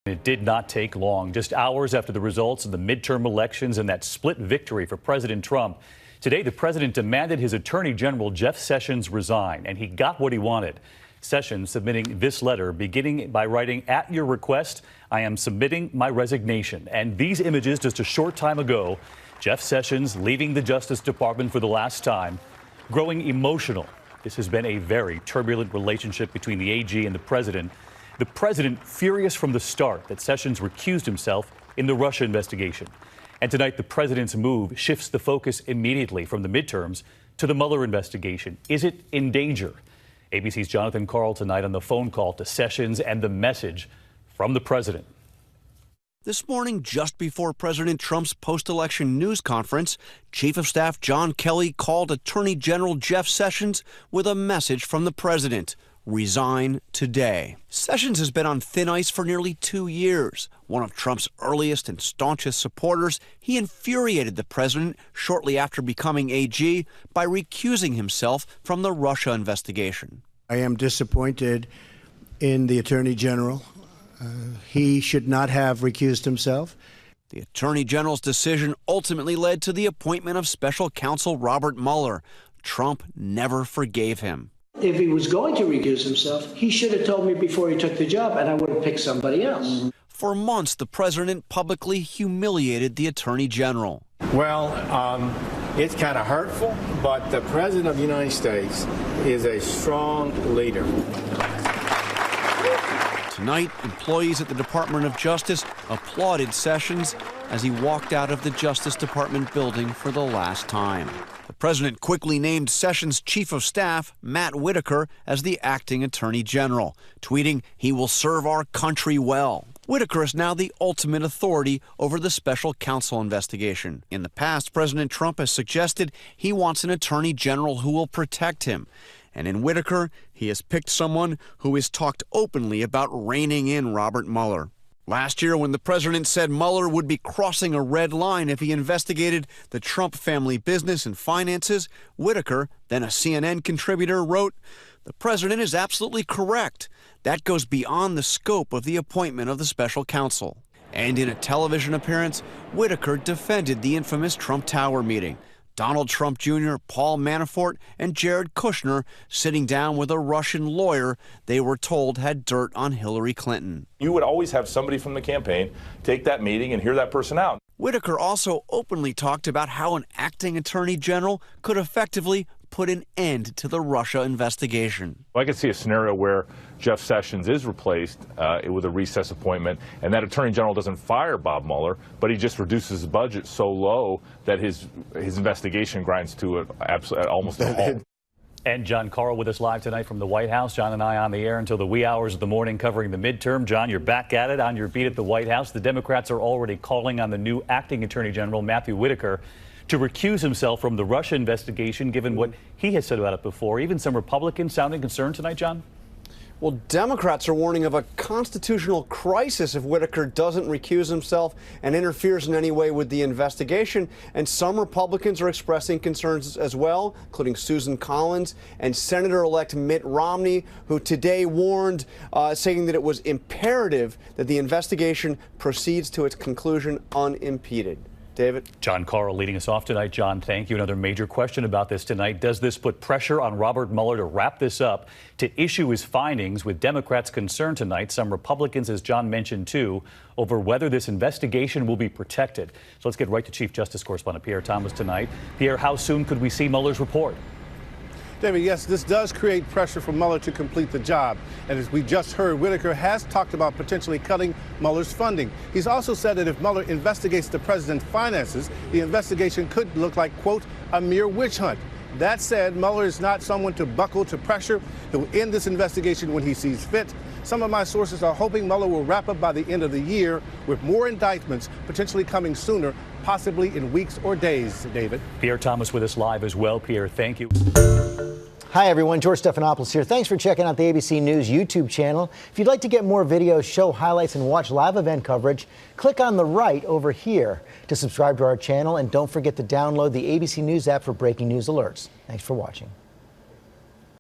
It did not take long. Just hours after the results of the midterm elections and that split victory for President Trump, today the president demanded his Attorney General Jeff Sessions resign, and he got what he wanted. Sessions submitting this letter, beginning by writing, "At your request, I am submitting my resignation." And these images just a short time ago, Jeff Sessions leaving the Justice Department for the last time, growing emotional. This has been a very turbulent relationship between the AG and the president. The president furious from the start that Sessions recused himself in the Russia investigation. And tonight, the president's move shifts the focus immediately from the midterms to the Mueller investigation. Is it in danger? ABC's Jonathan Karl tonight on the phone call to Sessions and the message from the president. This morning, just before President Trump's post-election news conference, Chief of Staff John Kelly called Attorney General Jeff Sessions with a message from the president: resign today. Sessions has been on thin ice for nearly 2 years. One of Trump's earliest and staunchest supporters, he infuriated the president shortly after becoming AG by recusing himself from the Russia investigation. I am disappointed in the Attorney General. He should not have recused himself. The Attorney General's decision ultimately led to the appointment of Special Counsel Robert Mueller. Trump never forgave him. If he was going to recuse himself, he should have told me before he took the job, and I would have picked somebody else. For months, the president publicly humiliated the Attorney General. Well, it's kind of hurtful, but the President of the United States is a strong leader. Tonight, employees at the Department of Justice applauded Sessions as he walked out of the Justice Department building for the last time. The president quickly named Sessions' chief of staff, Matt Whitaker, as the acting attorney general, tweeting, "He will serve our country well." Whitaker is now the ultimate authority over the special counsel investigation. In the past, President Trump has suggested he wants an attorney general who will protect him. And in Whitaker, he has picked someone who has talked openly about reining in Robert Mueller. Last year, when the president said Mueller would be crossing a red line if he investigated the Trump family business and finances, Whitaker, then a CNN contributor, wrote, "The president is absolutely correct. That goes beyond the scope of the appointment of the special counsel." And in a television appearance, Whitaker defended the infamous Trump Tower meeting. Donald Trump Jr., Paul Manafort, and Jared Kushner sitting down with a Russian lawyer they were told had dirt on Hillary Clinton. You would always have somebody from the campaign take that meeting and hear that person out. Whitaker also openly talked about how an acting attorney general could effectively put an end to the Russia investigation. I could see a scenario where Jeff Sessions is replaced with a recess appointment, and that attorney general doesn't fire Bob Mueller, but he just reduces his budget so low that his investigation grinds to almost a halt. And John Karl with us live tonight from the White House. John and I on the air until the wee hours of the morning covering the midterm. John, you're back at it on your beat at the White House. The Democrats are already calling on the new acting attorney general, Matthew Whitaker, to recuse himself from the Russia investigation, given what he has said about it before. Even some Republicans sounding concerned tonight, John? Well, Democrats are warning of a constitutional crisis if Whitaker doesn't recuse himself and interferes in any way with the investigation. And some Republicans are expressing concerns as well, including Susan Collins and Senator-elect Mitt Romney, who today warned, saying that it was imperative that the investigation proceeds to its conclusion unimpeded. David? John Karl leading us off tonight. John, thank you. Another major question about this tonight. Does this put pressure on Robert Mueller to wrap this up, to issue his findings, with Democrats concerned tonight, some Republicans, as John mentioned, too, over whether this investigation will be protected? So let's get right to Chief Justice Correspondent Pierre Thomas tonight. Pierre, how soon could we see Mueller's report? David, yes, this does create pressure for Mueller to complete the job. And as we just heard, Whitaker has talked about potentially cutting Mueller's funding. He's also said that if Mueller investigates the president's finances, the investigation could look like, quote, a mere witch hunt. That said, Mueller is not someone to buckle to pressure. He'll end this investigation when he sees fit. Some of my sources are hoping Mueller will wrap up by the end of the year, with more indictments potentially coming sooner, possibly in weeks or days, David. Pierre Thomas with us live as well. Pierre, thank you. Hi, everyone. George Stephanopoulos here. Thanks for checking out the ABC News YouTube channel. If you'd like to get more videos, show highlights, and watch live event coverage, click on the right over here to subscribe to our channel. And don't forget to download the ABC News app for breaking news alerts. Thanks for watching.